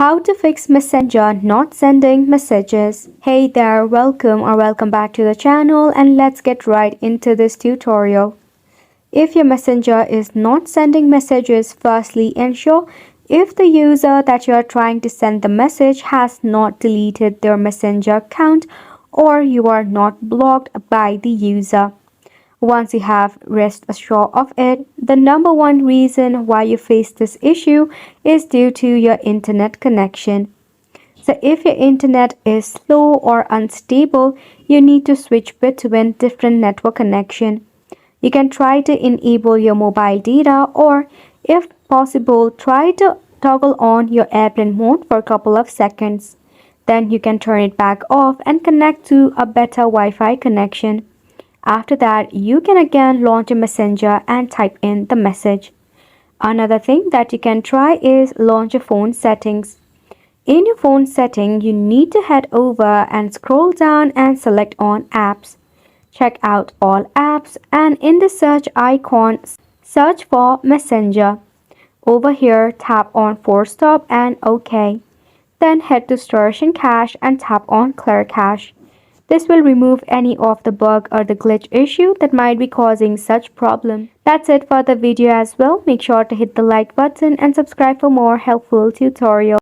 How to fix Messenger not sending messages. Hey there, welcome back to the channel, and let's get right into this tutorial. If your Messenger is not sending messages, firstly ensure if the user that you are trying to send the message has not deleted their Messenger account or you are not blocked by the user. Once you have rest assured of it, the number one reason why you face this issue is due to your internet connection. So if your internet is slow or unstable, you need to switch between different network connection. You can try to enable your mobile data or if possible, try to toggle on your airplane mode for a couple of seconds. Then you can turn it back off and connect to a better Wi-Fi connection. After that, you can again launch a messenger and type in the message. Another thing that you can try is launch your phone settings. In your phone setting, you need to head over and scroll down and select on apps. Check out all apps and in the search icon, search for Messenger. Over here, tap on Force Stop and OK. Then head to Storage and Cache and tap on Clear Cache. This will remove any of the bug or the glitch issue that might be causing such problem. That's it for the video as well. Make sure to hit the like button and subscribe for more helpful tutorials.